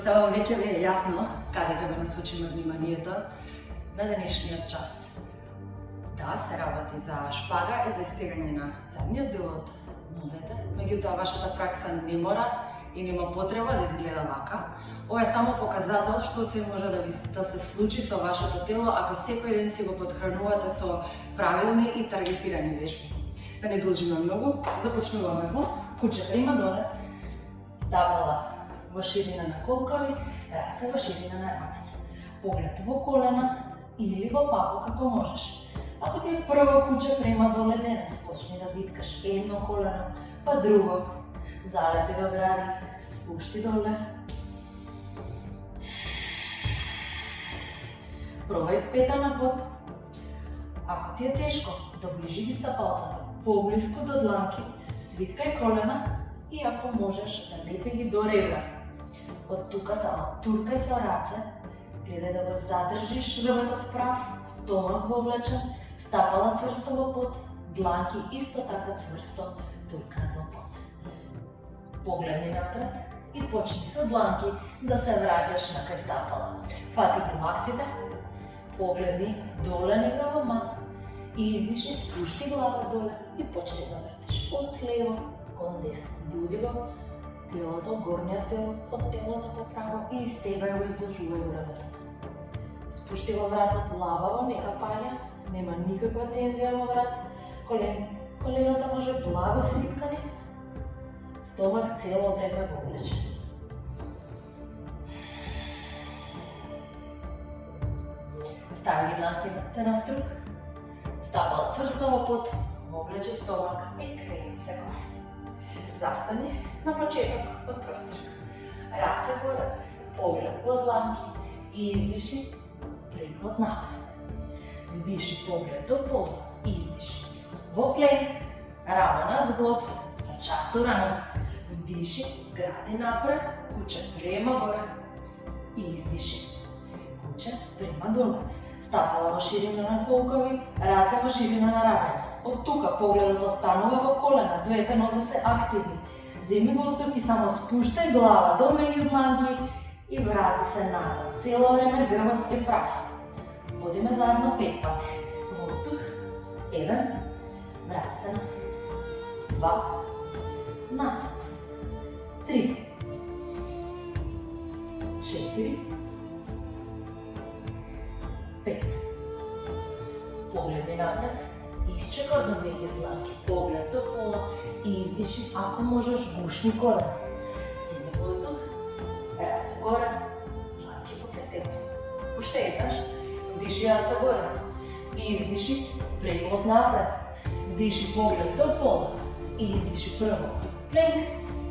Предпоставам веќе ви е јасно каде ќе го насочиме вниманието на денешниот час. Да, се работи за шпага и за стегање на задниот дел од нозете, меѓутоа вашата пракса не мора и нема потреба да изгледа вака. Ова е само показател што се може да се случи со вашето тело ако секој ден си го потхранувате со правилни и таргетирани вежби. Да не должиме многу, започнуваме во куче прима доле, стапала во ширина на колкови, раце во ширина на рамене. Поглед во колена или во папо како можеш. Ако ти е прво куче прима доле денес, почни да виткаш едно колено, па друго. Залепи до гради, спушти доле. Пробај пета на под. Ако ти е тешко, доближи ги стапалцата поблиску до дланки, свиткај колена и ако можеш, залепи ги до ребра. Од тука само туркај со раце, гледај да го задржиш рветот прав, стомак вовлечен, стапала цврсто во под, дланки исто така цврсто туркаат во под. Погледни напред и почни со дланки да се враќаш на кај стапала. Фати ги лактите, погледни доле нега во мат и издиши, спушти глава доле и почни да вртиш од лево кон десно. Буди го телото, горниот дел од телото поправо и истегај го, издржувај го ръбетот. Спушти го вратот лабаво, нека паѓа, нема никаква тензија во врат. Колената може благо свиткани, стомак цело време вовлечен. Стави ги дланките на струк, стапала цврсто во под, вовлече стомак и крени се горе. Застани на почеток од прострка. Раце горе, поглед во дланки и издиши, преглед напред. Вдиши, поглед до пола, издиши. Во плен, рамо над зглоб, чату рамо. Вдиши, гради напред, куче према горе и издиши. Куче према долу. Стапала во ширина на колкови, раце во ширина на рамене. Од тука погледот останува во колена, двете нозе се активни. Земи воздух и само спуштај глава до меѓу дланки и врати се назад. Цело време грбот е прав. Водиме заедно 5 пати. Воздух, 1, врати се назад. 2, назад. 3, 4, 5. Погледи напред. Исчекор до меѓу дланки, поглед до пола и издиши, ако можеш, гушни колена. Земи воздух, раце горе, дланки покрај тело. Уште еднаш, вдиши раце горе и издиши, преглед напред. Вдиши, поглед до пола и издиши прво. Пленк,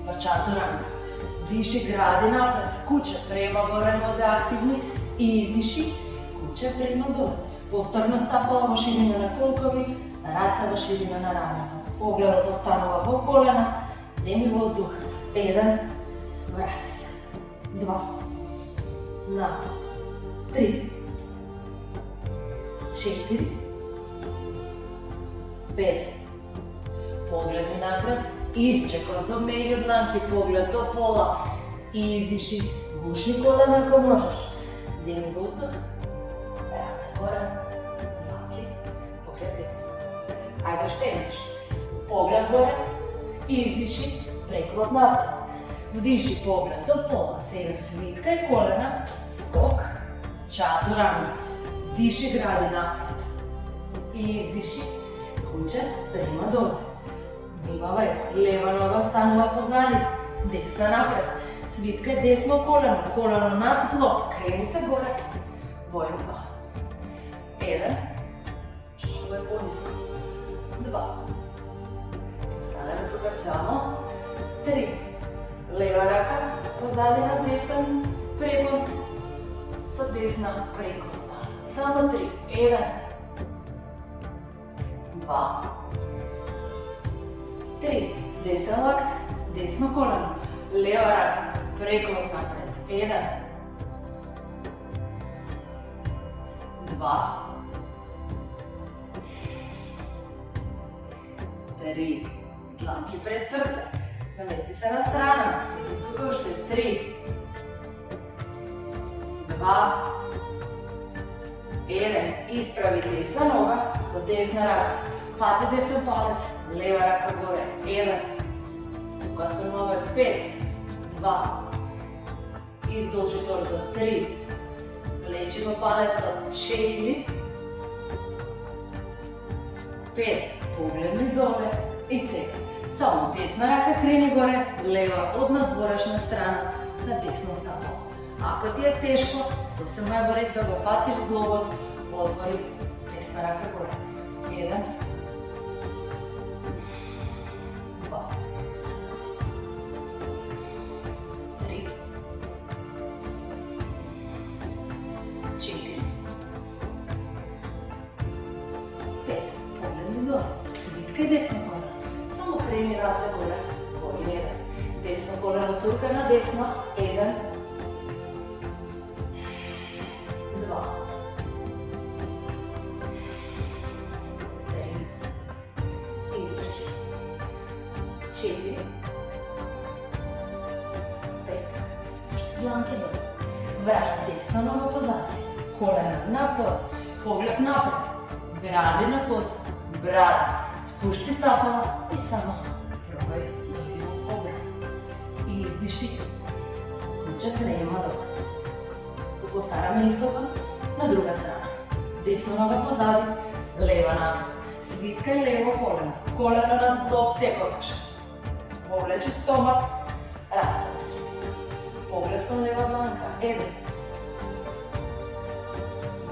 пачато рамо. Вдиши, гради напред, куче према горе, нозе активни и издиши, куче према доле. Повторно стапала во ширина на колкови, раце во ширина на рамено. Погледот останува во колена, земи воздух. 1, врати се. 2, назад. 3, 4, 5. Погледни напред, исчекор до меѓу дланки, поглед до пола и издиши, гушни колена ако можеш. Земи воздух. Раце горе, дланки покрај тело. Ајде уште еднаш. Поглед горе, издиши, преглед напред. Вдиши, поглед до пола. Сега свиткај колена, скок, чату рамо. Диши, гради напред. И издиши, куче према доле. Внимавај, лева нога останува позади, десна напред. Свиткај десно колено, колено над зглоб, крени се горе. Војн 2. 1, чучнувај пониско. 2. Станеме тука само. 3. Лева рака позади на десен преклон со десна преклон назад. Само 3. 1, 2, 3. Десен лакт, десно колено. Лева рака преклон напред. 1, 2, 3. Дланки пред срце. Намести се на страна. Седи тука уште. 3, 2, 1, ispravi desna noga, so desna raka, hvati desen palec, leva raka gore, 1, tukaj stanove, 5, 2, izdolži torzo, 3, vlečimo palec, 4, 5, pogledni dole in 7. Samo desna raka kreni gore, leva od nadvorašnja strana na desno stopalo. Ako ti je težko, se mora boriti, da ga hvatiš globok, pozvori desna raka gore. 1, 2, 3, 4, 5, pogledni dole, svitkaj desno koleno. Samo kreni race gore, pogledaj. Desno koleno turka na desno, 1, 2, 3, izdrži, 4, 5, spušti dlanke dole. Vrati desno nogo pozadnje, kolena na pod, pogled napred, brade na pod, brade. Spušti stopala i samo probaj dobiti obrat. I izdiši. Kuća krema dole. Povtaramo isto pa na druga strana. Desna noga pozadi, leva napred. Svitkaj levo koleno. Koleno nad zglob sekovaš. Povleči stomak, raca na sredinu. Pogled kon leva dlanka. 1,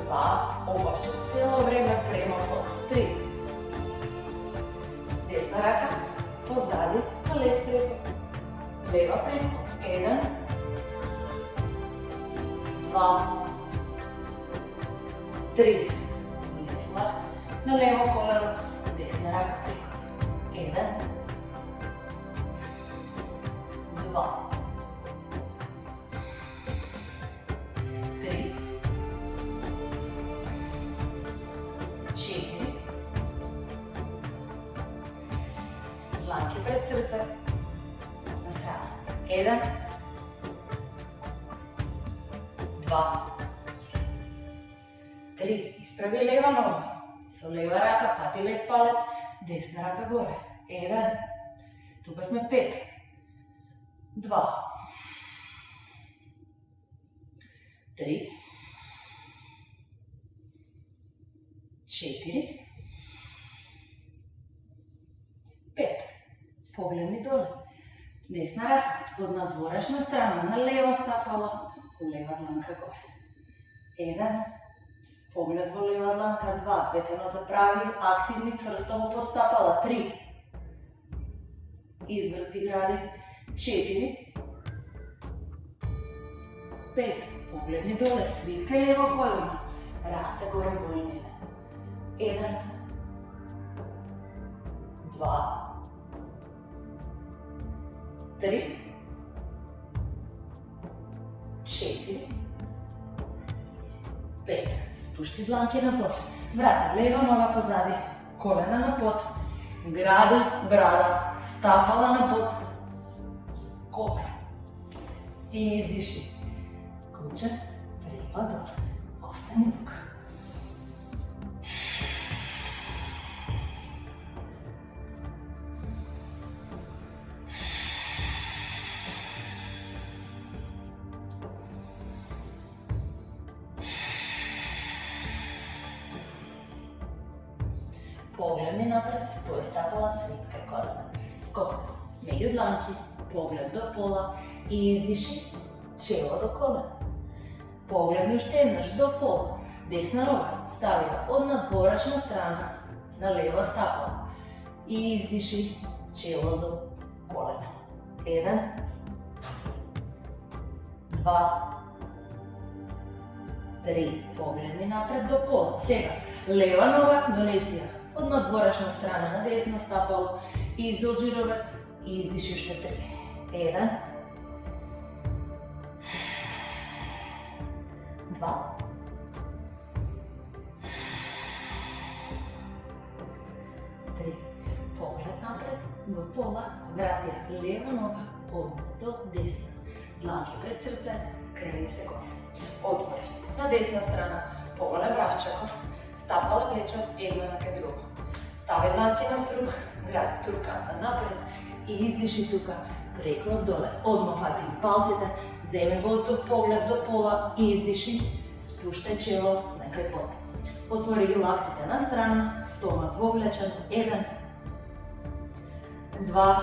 2, obavčaj celo vreme prema pod. 3, desna raka, pozadi, na lev preko, leva preko, 1, 2, 3, leva, na levo koleno, desna raka preko, 1, 2, 3, 4, dlanke pred srce, na stranu. 1, 2, 3, ispravi leva noga, so leva raka, hvati lev palec, desna raka gore. 1, tukaj smo 5, 2, 3, 4, 5. Pogledni dole. Desna raka, od nadvorašnja strana na levo stopalo, leva dlanka gore. 1, pogled v leva dlanka, 2, peteno zapravi, aktivni crstovo podstopala, 3, izvrti gradi, 4, 5, pogledni dole, svitkaj levo koleno, race gore bolj 1, 2, 3, 4, 5. Spušti dlanke na pod. Vrati leva noga pozadi, kolena na pod, gradi, brada, stopala na pod, kobra. I izdiši. Kuća, prema dole. Ostani tukaj. Pogledni napred, spoj stopala, svitkaj kolena. Skok, među dlanki, pogled do pola i izdiši, čelo do kolena. Pogledni uštenaš do pola, desna noga stavlja od nadvorašnja strana na levo stopalo i izdiši, čelo do kolena. 1, 2, 3, pogledni napred do pola. Sega, leva noga donesi ja od nadvorašnja strana na desno stopalo, izdolži robat i izdiši još 3. 1, 2, 3, pogled napred do pola, vrati lijeva noga, do desna, dlanke pred srce, kreni se gore. Отвори. На десна страна поголем разчекор, стапала плеча едно раке друго. Стави дланки на струк, гради турката напред и издиши тука, преклон доле. Одма фати палците, земи воздух, поглед до пола и издиши, спуштай чело некај под. Отвори ги лактите на страна, стомак вовлечен, 1, 2,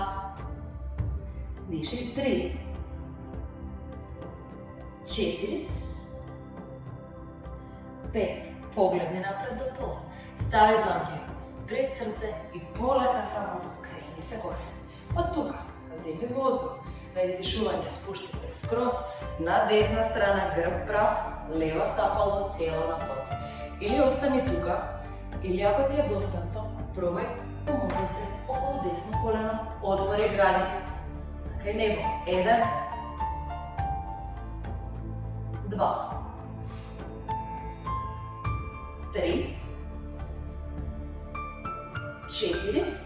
диши, 3, 4, 5, погледни напред до пола. Стави дланки пред срце и полека само крени се горе. Од тука, земи воздух. На издишување спушти се скроз, на десна страна грб прав, лево стапало цело на под. Или остани тука, или ако ти е достатно, пробај помоти се околу десно колено, отвори гради кај него. 1, 2, 3, 4,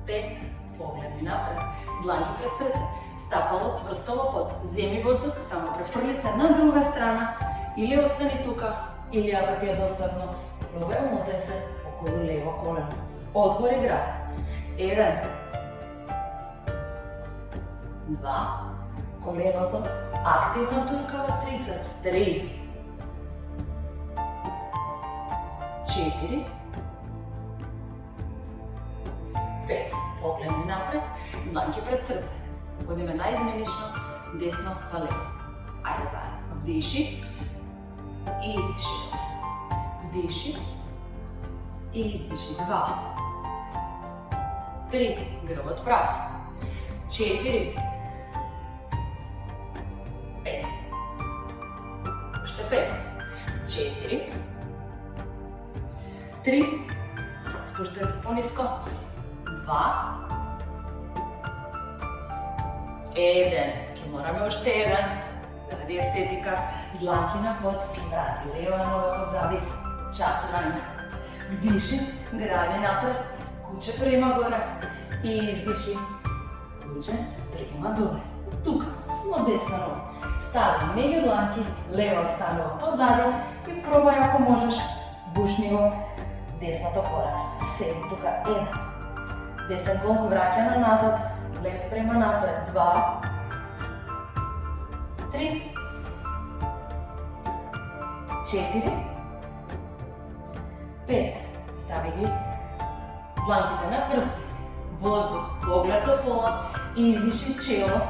5, погледни напред, дланки пред срце, стапало цврсто во под, земи воздух, само префрли се на друга страна, или остани тука, или ако ти е достатно, пробај умотај се околу лево колено. Отвори гради. 1, 2, коленото активно турка во трицепс. 3, 4, 5. Погледни напред, дланки пред срце. Одиме наизменично, десно па лево. Ајде заедно. Вдиши и издиши. Вдиши и издиши. 2, 3, грбот прав. 4, 5. Уште 5. 4, 3, спуштај се пониско. 2, 1, ќе мораме уште 1, заради естетика, дланки на под, врати лева нога позади, чатуранг. Вдиши, гради напред, куче према горе и издиши, куче према доле. Тука, само десна нога. Стави меѓу дланки, лева останува позади и пробај ако можеш бушниво десното колено. Седи тука 1. Десен длан враќа назад, лев према напред. 2, 3, 4, 5. Стави ги дланките на прсти. Воздух, поглед до пола и издиши чело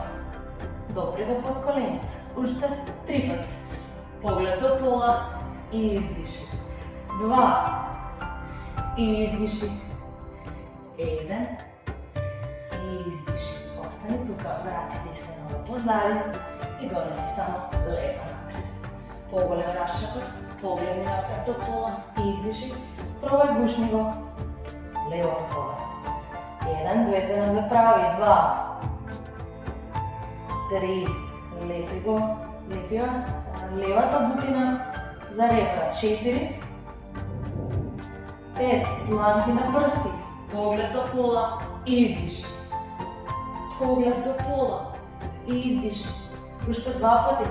допре до подколеница. Уште 3 пати. Поглед до пола и издиши. 2 и издиши. 1 и издиши. Остани тука, врати десна нога позади и донеси само лева напред. Поголем разчекор, погледни напред до пола и издиши. Пробај бушни го. Левото колено. 1, двете на заправи. 2, 3, лепи го, лепи ја левата бутина за ребра. 4, 5, дланки на прсти, поглед до пола и издиши. Поглед до пола и издиши. Уште 2 пати.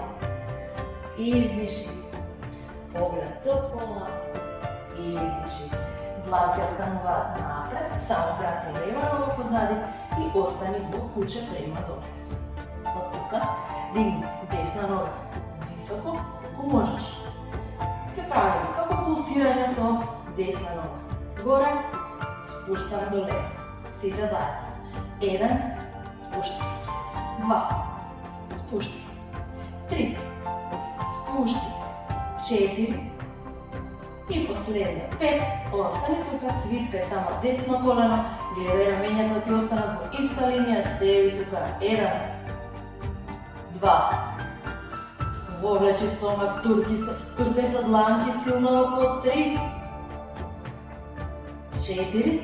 И издиши. Поглед до пола и издиши. Дланки остануваат напред, само прати лева нога позади и остани во куче према доле. Од тука дигни десна нога високо, ако можеш. Ќе правиме како пулсирање со десна нога. Горе, спуштаме до лево. Сите заедно. 1, спушти. 2, спушти. 3, спушти. 4 и последно 5. Остани тука, свиткај само десно колено, гледај рамењата ти останат во иста линија, седи тука. 1, 2, вовлечи стомак, туркај со дланки силно во под. 3, 4,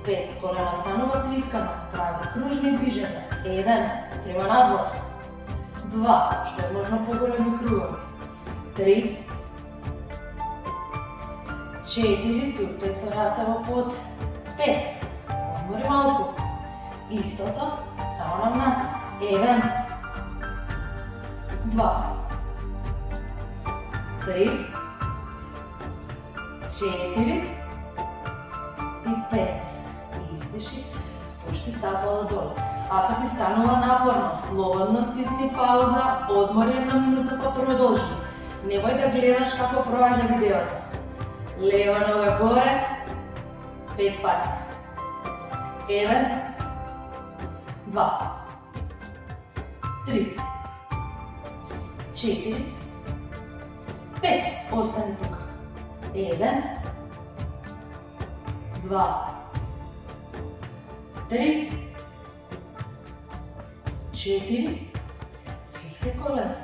5, колено останува свиткано, прави кружни движења. 1, према надвор. 2, што е можно поголеми кругови. 3, 4, туркај со раце во под. 5, одмори малку. Истото, само нам над. 1, izdiši, spušti stopalo dole. Ako ti stanula naporno, slobodno stisni pauza, odmor 1 minuta pa продолжи. Nemoj da gledaš kako prođe videото. Leva noga gore, 5 pati. 1, 2, 3, 4, 5. Ostani тук. 1, 2, 3, 4. Скрити коленце.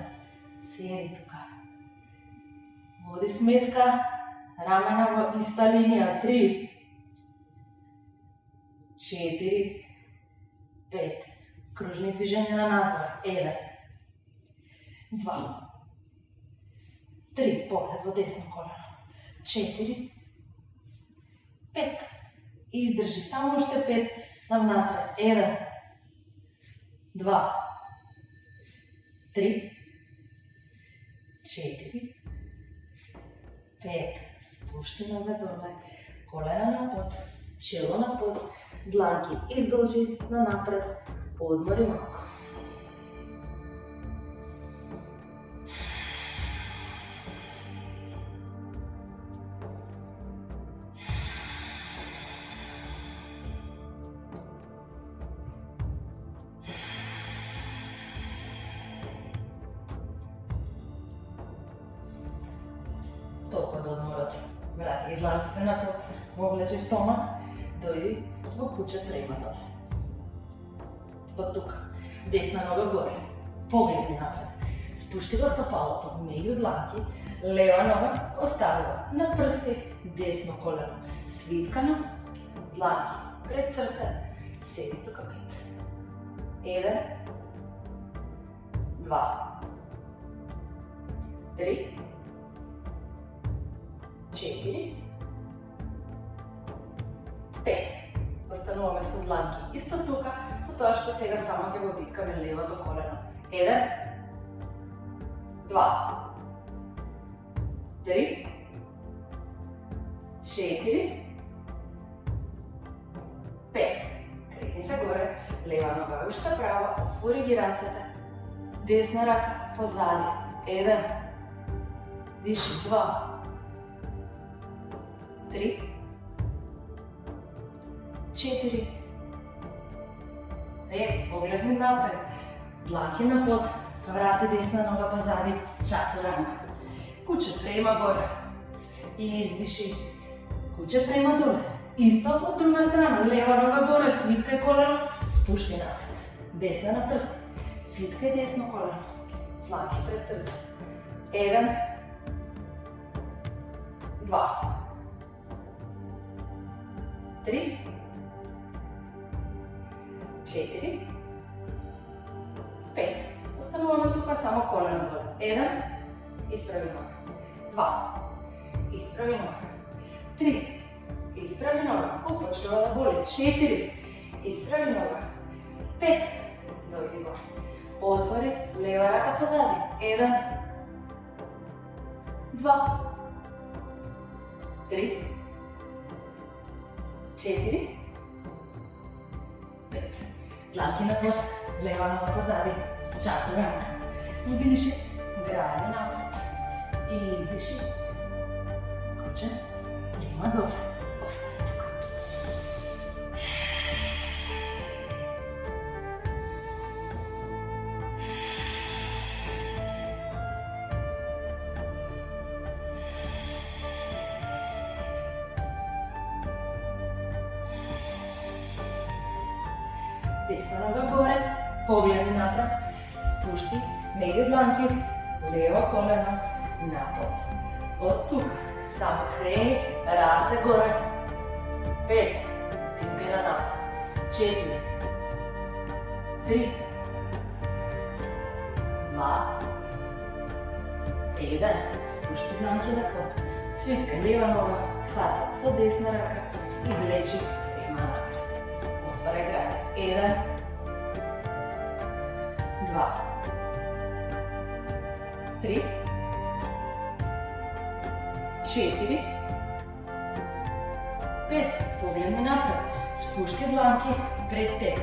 Седи тук. Води сметка. Рамена в иста линија. 3, 4, 5. Кружни движења на надвор. 1, 2, 3. Поглед во десно колено. 4, 5. Издржи само уште 5 навнатре. 1, 2, 3, 4, 5. Спушти нога доле. Колена на под. Чело на под. Дланки издолжи на напред. Одмори малку. Толку од одморот. Врати ги дланките напред. Облечи стомак. Дојди во куче према доле. Од тука. Десна нога горе. Погледи напред. Спушти го стопалото меѓу дланки. Лева нога оставува на прсти. Десно колено свиткано. Дланки пред срце. Седи тука 5. 1, 2, 3, 4, 5. Остануваме со дланки исто тука, со тоа што сега само ќе го биткаме левото колено. 1, 2, 3, 4, 5. Крени се горе, лева нога уште права, отвори ги рацете. Десна рака позади. 1, диши, 2, 3, 4, 5. Погледни напред. Дланки на под. Врати десна нога позади. Чатуранга. Куче према горе. И издиши. Куче према доле. Исто од друга страна. Лева нога горе. Свиткај колено. Спушти напред. Десна на прсти. Свиткај десно колено. Дланки пред срце. 1, 2, 3, 4, 5. Остануваме тука само колено доле. 1, исправи нога. 2, исправи нога. 3, исправи нога. Почнува да боли. 4, исправи нога. 5, дојди горе. Отвори, лева рака позади. 1, 2, 3, 4, 5. Дланки на под, лева нога позади. Чатуранга. Вдиши, гради напред. И издиши. Куче, према доле. Остани тука. Десна нога горе, погледи напред, спушти меѓу дланки, лево колено напод. Од тука, само крени, раце горе. 5, цинкај на напод. 4, 3, 2, 1, спушти дланки на под. Свиткај лева нога, хвата со десна рака и влечи према напред. Отварај гради. 1, 2, 3, 4, 5. Погледни напред. Спушти дланки пред теб.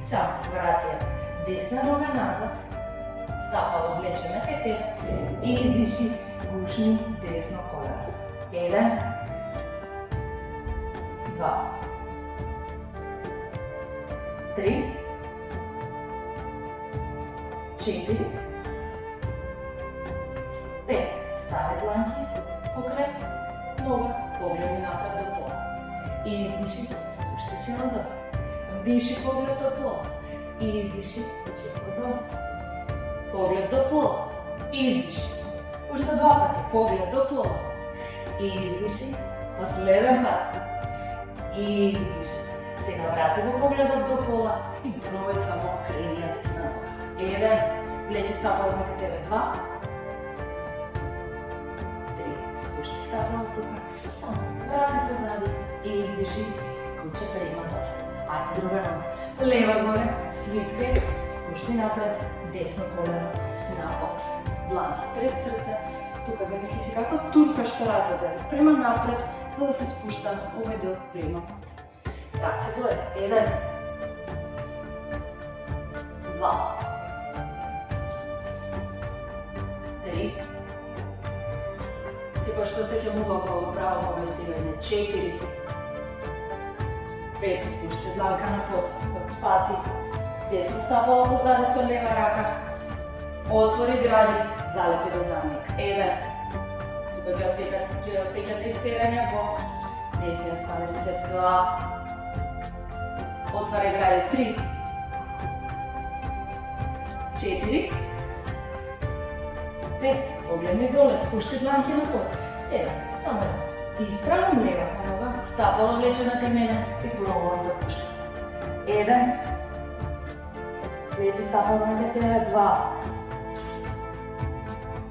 Само врати я десна нога назад, стапало влечено кај теб и издиши, гушни десно колено. 1, 2, 3, 4, 5. Стави дланки покрај нога, погледи напред до пола. И издиши, спуштачи надолу. Вдиши, поглед до пола. И издиши, чепко долу. Поглед до пола. Издиши. Уште 2 пати. Поглед до пола. И издиши. Последен пат. И издиши. Сега врати го погледот до пола и пробај само кренија десна нога. 1. Влечи стапалот на тебе. 2. 3. Спушти стапалот тука. Само врати позади и издиши. Кучета има долу. Ајде друга нога. Лева горе, свиткај, спушти напред, десно колено на под. Дланки пред срце. Тука замисли си како туркаш рацете према напред, за да се спушта овој дел према под. Раце горе. 1, 2, 3. Секој што осеќам убаво право мој стигање. 4. 5. Спушти дланка на под. Фати. Десно стапало позади со лева рака. Отвори гради. Залепи до задник. 1. Тука ќе осеќате истерање во десниот квадрицепс. 2. Отвари гради. 3. 4. 5. Погледни доле. Спушти дланки на под. 7. Само исправам левата нога, стапало влечено кај мене и пробувам да пуштам. 1. Влечи стапало на кај тебе. 2.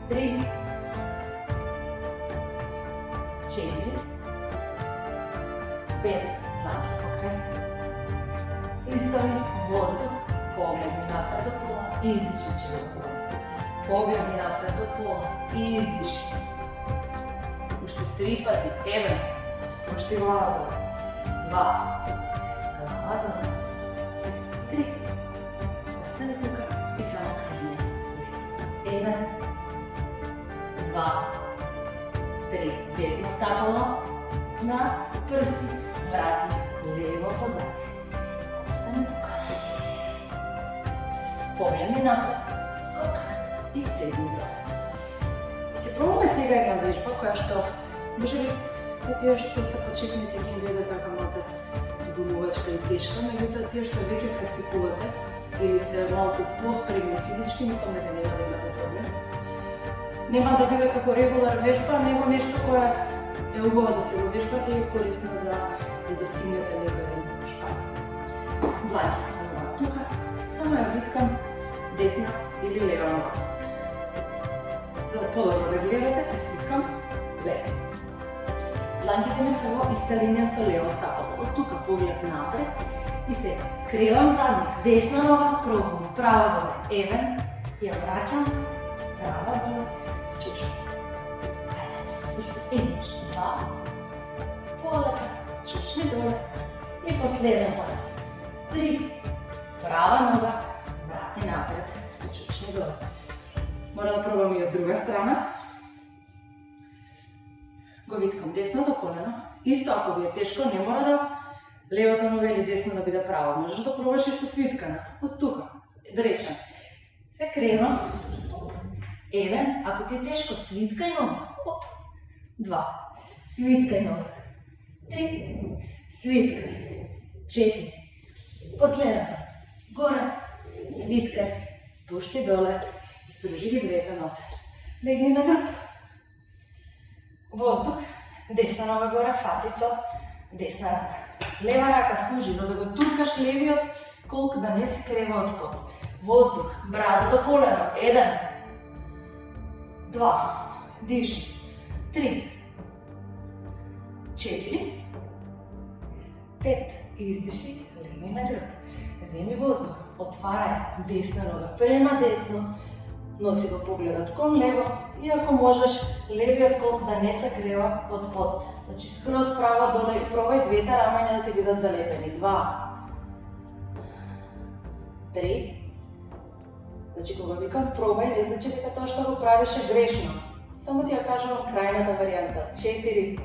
3. 4. 5. Дланки покрај. Истави воздух, погледни напред до пола и издиши челото. Погледни напред до пола и издиши. Уште 3 пати. 1. Спушти глава долу. 2. Глава долу. 3. Остани тука и само кренја. 1. 2. 3. Десно стапало на прсти. Врати лево позади. Остани тука. Погледни напред. Скок. И седни долу. Ќе пробаме сега една вежба која што можеби тие што се почетници ќе им биде така малце збунувачка и тешка, меѓутоа тие што веќе практикувате или сте малку поспремни физички, мислам дека нема да имате проблем. Нема да биде како регулар вежба, него нешто кое е убаво да се го вежбате и е корисно за да достигнете некој шпак. Дланки станува тука, само ја виткам десна или лева нога. За да подобро да гледате, ќе свиткам лево. Дланките ми се во иста линија со лево стапало. Од тука поглед напред и сега кревам задник, десна нога, пробувам, права доле. 1, ја враќам, права доле, чучам. Ајде, уште 2, полека, чучни доле и последен пат. 3, права нога, врати напред, чучни доле. Мора да пробам и од друга страна. Го виткам десното колено. Исто ако ви е тешко, не мора да левата нога или десна да биде права. Можеш да пробаш и со свиткана. Од тука. Да речем. Се кренам. 1. Ако ти е тешко, свиткај нога. 2. Свиткај нога. 3. Свиткај. 4. Последната. Горе. Свиткај. Спушти доле. Изпружи ги двете нозе. Легни на грб. Воздух. Десна нога горе, фати со десна рака. Лева рака служи за да го туркаш левиот колку да не се крева од под. Воздух. Брада до колено. 1. 2. Диши. 3. 4. 5. Издиши. Легни на грб. Земи воздух. Отварај десна нога према десно. Носи го погледот кон лево и ако можеш, левиот колк да не се грева од под. Значи скроз право доле и пробај двете рамења да ти бидат залепени. 2, 3. Значи кога викам пробај, не значи дека тоа што го правиш е грешно. Само ти ја кажувам крајната варијанта. 4,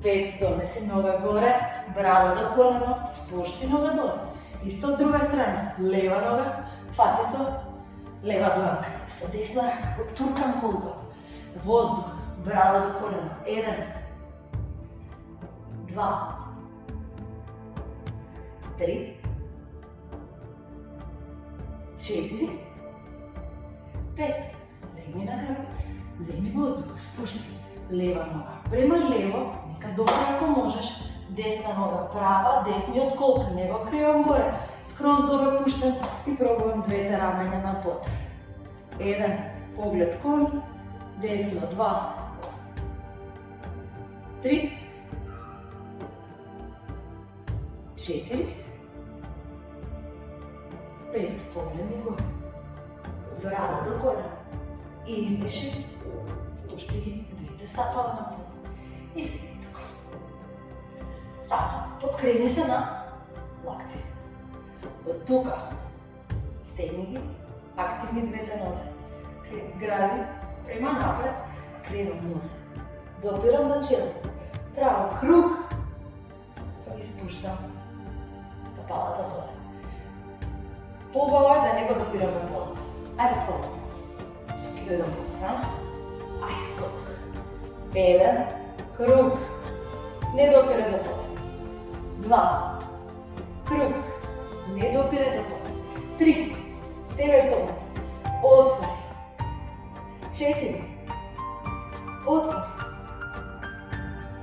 5, донеси нога горе, брада до колено, спушти нога доле. Исто од друга страна, лева нога, фати со лева дланка. Со десна рака, оттуркам колкот. Воздух, брада до колено. 1, 2, 3, 4, 5. Легни на грб, земи воздух, спушти. Лева нога према лево, нека добро ако можеш. Десна нога права, десниот колк, не го кривам горе. Скроз добро пуштам и пробувам двете рамења на под. 1, поглед кон, десно, 2, 3, 4, 5, погледни горе. Брада до колена. И издиши, спушти ги двете стапала на под. И седи тука. Само, подкрени се на лакти. Од тука, стегни ги, активни двете нозе. Гради, према напред, кренам нозе. Допирам до чело. Право, круг. Па ги спуштам стапалата доле. Побаво е да не го допираме под. Ајде пробам. Ќе дојдам по страна. Ајде, воздух. 1, круг. Не допире до под. 2, круг. Не допире до под. 3, стегај стопа. Отвори. 4, отвори.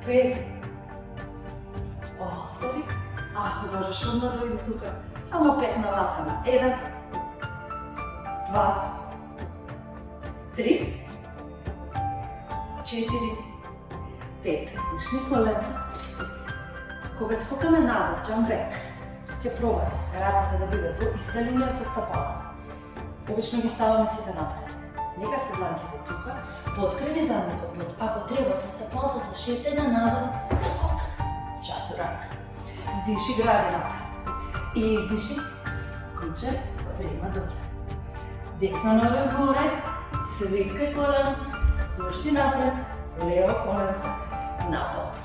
5, отвори. Ако можеш, одма дојди тука. Само 5 на васана. 1, 2, 3, 4, 5. Пушни колена. Кога скокаме назад, jump back, ќе пробате рацете да бидат во иста линија со стапалата. Обично ги ставаме сите напред. Нека се дланките тука, подкрени задникот, но ако треба со стапалцата шетење назад, чатурак. Диши, гради напред. И издиши, куче, према доле. Десна нога горе, свиткај колено, спушти напред, лево коленце, напод.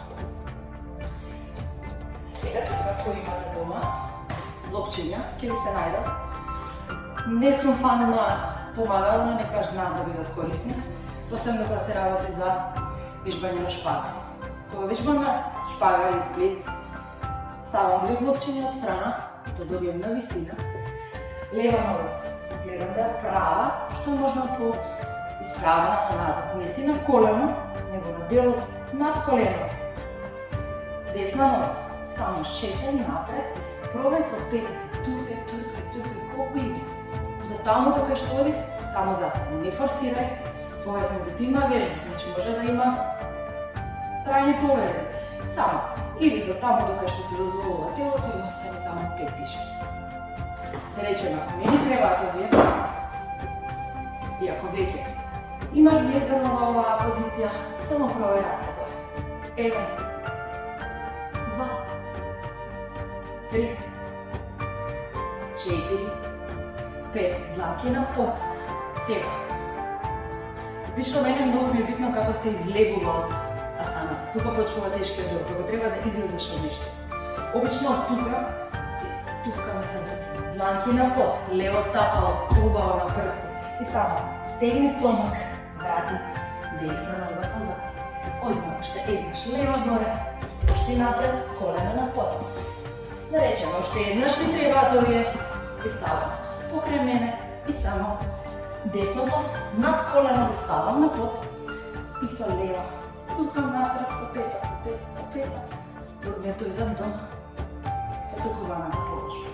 Сега тука, кои имате дома, локчиња, ќе ви се најдат. Не сум фан на помагало, но некаш знаат да бидат корисни, посебно кога се работи за вежбање на шпага. Кога вежбаме шпага или сплит, ставам две локчиња од страна, да добием на висина. Лева нога, гледам да е права, што е можно по исправена назад. Не си на колено, него на делот над колено. Десна нога, само шетај напред, пробај со петите, тука, колку иде. За таму докај што оди, таму застани. Не форсирај, ова е сензитивна вежба, значи може да има трајни повреди. Само, иди до таму докај што ти дозволува телото и остани таму 5 тиши. Да речем, ако не ни требаат овие, и ако веќе имаш влезено во оваа позиција, само пробај раце горе. 1, 2, 3, 4, 5, дланки на под. Сега. Лично мене многу ми е битно како се излегува од асаната. Тука почнува тешкиот дел, кога треба да излезеш од нешто. Обично од тука се туфкаме се вртиме. Дланки на под, лево стапало, убаво на прсти. И само, стегни стомак, врати, десна нога назад. Одма, уште еднаш, лева горе, спушти напред, колено на под. Да речеме, уште еднаш ви требаат овие, ви ставам покрај мене и само десното над колено го ставам на под и со лева тука напред, со пета, турме дојдам до закуваната положба.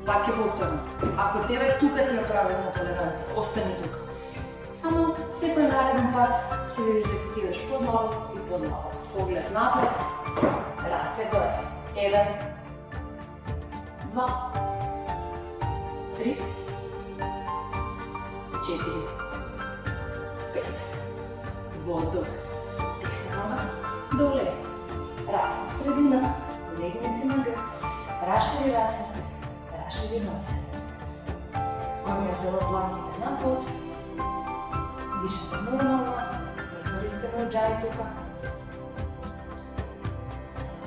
Пак ќе повторам, ако тебе тука ти ја правилна толеранција, остани тука. Само секој нареден пат ќе видиш дека ти идеш подлаво и подлаво. Поглед напред, раце горе. 1, 2, 3, 4, 5. Воздух. Desna noga. Dole. Raca sredina. Polegni se na grb. Raširi race. Raširi noze. Konja telo dlanite na pod. Dišete normalno. Ne koristite nođaji tuka.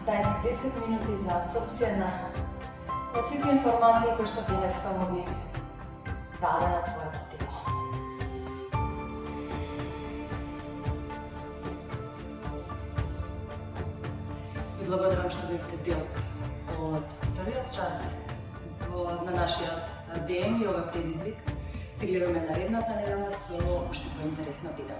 Daj si 10 minuti za apsorpcije na всички информации, които ще днеска му би даде на твоето тяло. Ви благодарам, што бевте дел од вториот час на нашиот ден йога предизвик. Се гледаме наредната недела со уште поинтересно видео.